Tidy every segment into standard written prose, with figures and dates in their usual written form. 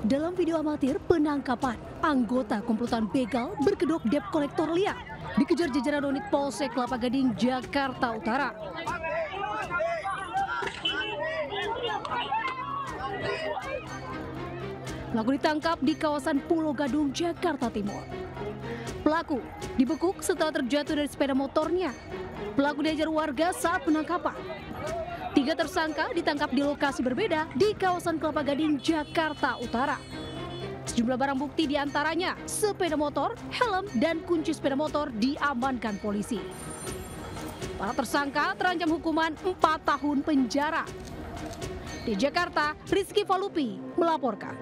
Dalam video amatir penangkapan, anggota komplotan begal berkedok debt kolektor liar dikejar jajaran unit Polsek Kelapa Gading, Jakarta Utara. Pelaku ditangkap di kawasan Pulau Gadung, Jakarta Timur. Pelaku dibekuk setelah terjatuh dari sepeda motornya. Pelaku diajar warga saat penangkapan. 3 tersangka ditangkap di lokasi berbeda di kawasan Kelapa Gading, Jakarta Utara. Sejumlah barang bukti diantaranya sepeda motor, helm, dan kunci sepeda motor diamankan polisi. Para tersangka terancam hukuman 4 tahun penjara. Di Jakarta, Rizky Falupi melaporkan.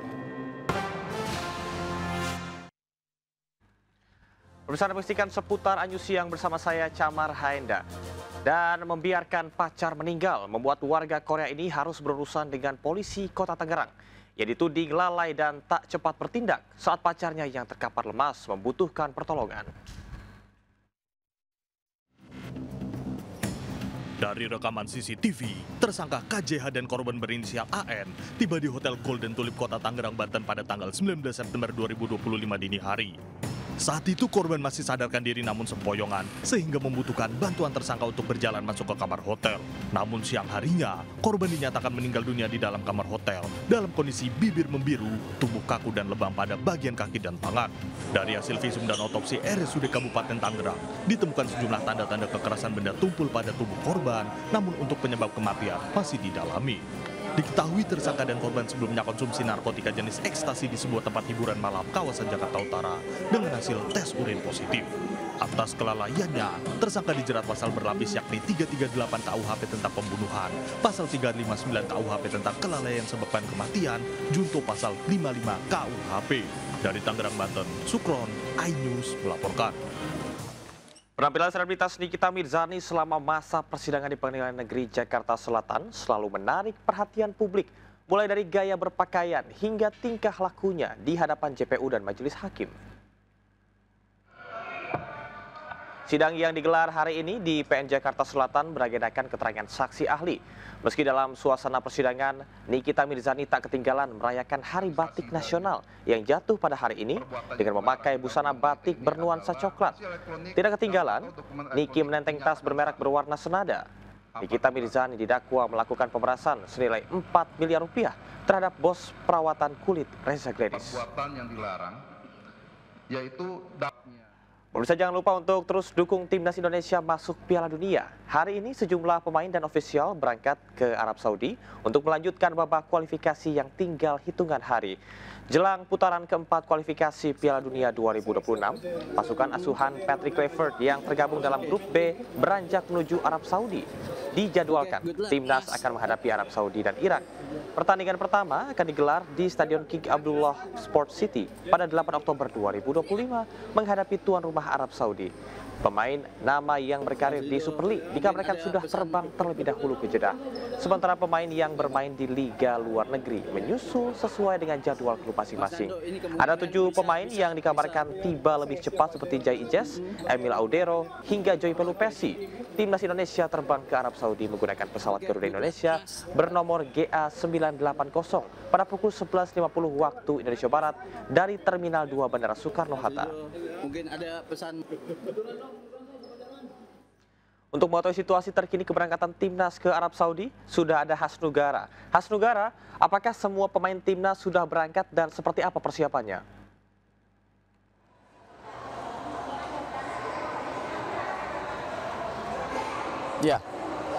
Pemirsa, pastikan seputar Anju Siang bersama saya Camar Haenda. Dan membiarkan pacar meninggal membuat warga Korea ini harus berurusan dengan polisi Kota Tangerang yang dituding lalai dan tak cepat bertindak saat pacarnya yang terkapar lemas membutuhkan pertolongan. Dari rekaman CCTV, tersangka KJH dan korban berinisial AN tiba di Hotel Golden Tulip Kota Tangerang, Banten pada tanggal 19 September 2025 dini hari. Saat itu korban masih sadarkan diri namun sempoyongan sehingga membutuhkan bantuan tersangka untuk berjalan masuk ke kamar hotel. Namun siang harinya, korban dinyatakan meninggal dunia di dalam kamar hotel dalam kondisi bibir membiru, tubuh kaku dan lebam pada bagian kaki dan tangan. Dari hasil visum dan otopsi RSUD Kabupaten Tangerang, ditemukan sejumlah tanda-tanda kekerasan benda tumpul pada tubuh korban, namun untuk penyebab kematian masih didalami. Diketahui tersangka dan korban sebelumnya konsumsi narkotika jenis ekstasi di sebuah tempat hiburan malam kawasan Jakarta Utara dengan hasil tes urin positif. Atas kelalaiannya, tersangka dijerat pasal berlapis yakni 338 KUHP tentang pembunuhan, pasal 359 KUHP tentang kelalaian sebabkan kematian, junto pasal 55 KUHP. Dari Tangerang, Banten, Sukron, iNews melaporkan. Penampilan selebritas Nikita Mirzani selama masa persidangan di Pengadilan Negeri Jakarta Selatan selalu menarik perhatian publik, mulai dari gaya berpakaian hingga tingkah lakunya di hadapan JPU dan majelis hakim. Sidang yang digelar hari ini di PN Jakarta Selatan beragendakan keterangan saksi ahli. Meski dalam suasana persidangan, Nikita Mirzani tak ketinggalan merayakan Hari Batik Nasional yang jatuh pada hari ini dengan memakai busana batik bernuansa coklat. Tidak ketinggalan, Niki menenteng tas bermerek berwarna senada. Nikita Mirzani didakwa melakukan pemerasan senilai 4 miliar rupiah terhadap bos perawatan kulit Reza Gladys. Perbuatan yang dilarang, yaitu Pemirsa, jangan lupa untuk terus dukung Timnas Indonesia masuk Piala Dunia. Hari ini sejumlah pemain dan ofisial berangkat ke Arab Saudi untuk melanjutkan babak kualifikasi yang tinggal hitungan hari. Jelang putaran keempat kualifikasi Piala Dunia 2026, pasukan asuhan Patrick Kluivert yang tergabung dalam grup B beranjak menuju Arab Saudi. Dijadwalkan, Timnas akan menghadapi Arab Saudi dan Irak. Pertandingan pertama akan digelar di Stadion King Abdullah Sport City pada 8 Oktober 2025 menghadapi tuan rumah Arab Saudi. Pemain nama yang berkarir di Super League dikabarkan sudah terbang terlebih dahulu ke Jeddah. Sementara pemain yang bermain di liga luar negeri menyusul sesuai dengan jadwal klub masing-masing. Ada 7 pemain yang dikabarkan tiba lebih cepat seperti Jai Ijes, Emil Audero, hingga Joy Pelupesi. Timnas Indonesia terbang ke Arab Saudi menggunakan pesawat Garuda Indonesia bernomor GA980 pada pukul 11.50 waktu Indonesia Barat dari Terminal 2 Bandara Soekarno-Hatta. Mungkin ada pesan. Untuk mengetahui situasi terkini keberangkatan Timnas ke Arab Saudi, sudah ada Hasnugara. Hasnugara, apakah semua pemain Timnas sudah berangkat dan seperti apa persiapannya? Ya,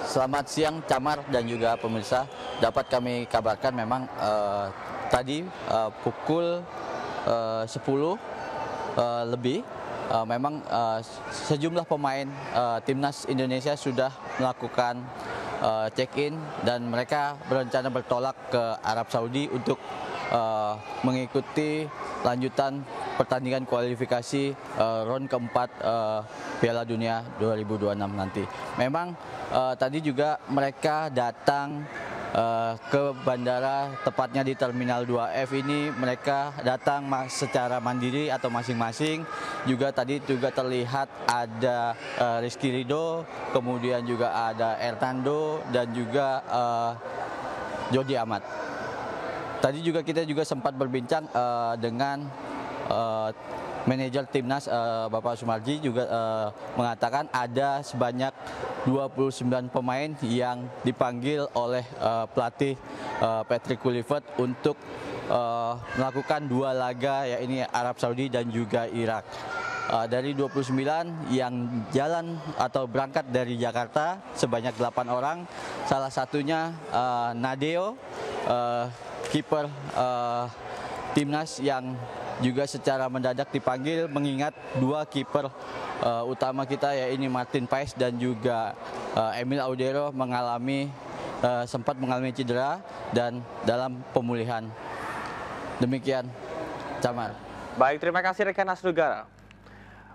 selamat siang Camar dan juga pemirsa. Dapat kami kabarkan memang tadi pukul 10 lebih memang sejumlah pemain Timnas Indonesia sudah melakukan check-in dan mereka berencana bertolak ke Arab Saudi untuk mengikuti lanjutan pertandingan kualifikasi round keempat Piala Dunia 2026 nanti. Memang tadi juga mereka datang ke bandara, tepatnya di Terminal 2F ini mereka datang secara mandiri atau masing-masing. Juga tadi juga terlihat ada Rizky Ridho, kemudian juga ada Hernando dan juga Jordi Amat. Tadi juga kita sempat berbincang dengan manajer timnas Bapak Sumarji juga mengatakan ada sebanyak 29 pemain yang dipanggil oleh pelatih Patrick Kluivert untuk melakukan 2 laga, yaitu Arab Saudi dan juga Irak. Dari 29 yang jalan atau berangkat dari Jakarta sebanyak 8 orang, salah satunya Nadeo, kiper timnas yang juga secara mendadak dipanggil mengingat 2 kiper utama kita, yaitu Martin Paes dan juga Emil Audero sempat mengalami cedera dan dalam pemulihan. Demikian, Camar. Baik, terima kasih rekan Asnugara.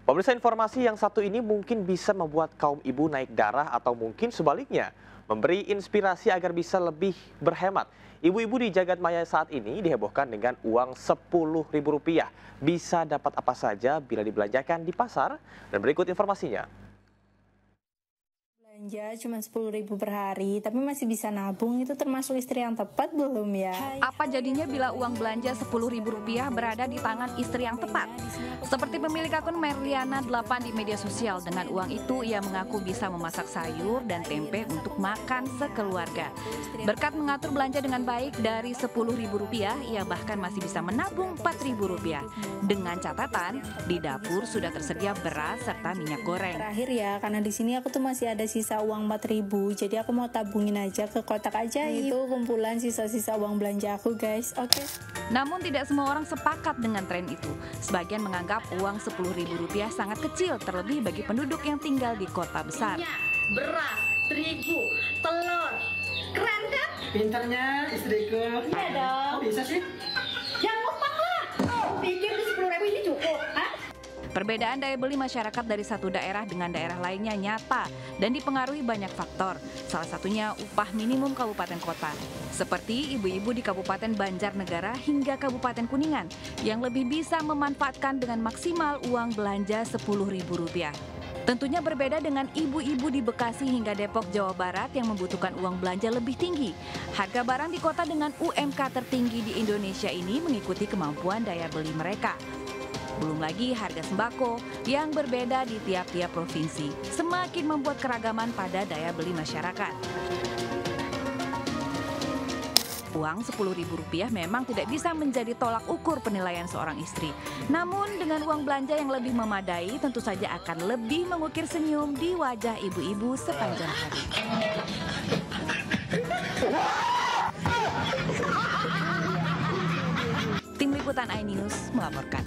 Pemirsa, informasi yang satu ini mungkin bisa membuat kaum ibu naik darah atau mungkin sebaliknya, memberi inspirasi agar bisa lebih berhemat. Ibu-ibu di jagat maya saat ini dihebohkan dengan uang Rp10.000. Bisa dapat apa saja bila dibelanjakan di pasar? Dan berikut informasinya. Belanja cuma 10.000 per hari, tapi masih bisa nabung, itu termasuk istri yang tepat belum ya? Apa jadinya bila uang belanja Rp10.000 berada di tangan istri yang tepat? Seperti pemilik akun Merliana 8 di media sosial, dengan uang itu ia mengaku bisa memasak sayur dan tempe untuk makan sekeluarga. Berkat mengatur belanja dengan baik, dari Rp10.000 ia bahkan masih bisa menabung Rp4.000. Dengan catatan, di dapur sudah tersedia beras serta minyak goreng. Terakhir ya, karena di sini aku tuh masih ada sisa uang 4.000, jadi aku mau tabungin aja ke kotak ajaib. Itu kumpulan sisa-sisa uang belanja aku, guys. Oke. Namun tidak semua orang sepakat dengan tren itu. Sebagian menganggap uang Rp10.000 sangat kecil, terlebih bagi penduduk yang tinggal di kota besar. Beras, terigu, telur, keren kan? Pinternya istriku. Iya dong. Kok bisa sih? Yang utang lah. Pikir di 10.000 ini cukup, ah? Perbedaan daya beli masyarakat dari satu daerah dengan daerah lainnya nyata dan dipengaruhi banyak faktor. Salah satunya upah minimum kabupaten kota. Seperti ibu-ibu di Kabupaten Banjarnegara hingga Kabupaten Kuningan yang lebih bisa memanfaatkan dengan maksimal uang belanja Rp10.000. Tentunya berbeda dengan ibu-ibu di Bekasi hingga Depok, Jawa Barat yang membutuhkan uang belanja lebih tinggi. Harga barang di kota dengan UMK tertinggi di Indonesia ini mengikuti kemampuan daya beli mereka. Belum lagi harga sembako yang berbeda di tiap-tiap provinsi, semakin membuat keragaman pada daya beli masyarakat. Uang Rp10.000 memang tidak bisa menjadi tolak ukur penilaian seorang istri. Namun dengan uang belanja yang lebih memadai, tentu saja akan lebih mengukir senyum di wajah ibu-ibu sepanjang hari. Tim Liputan iNews melaporkan.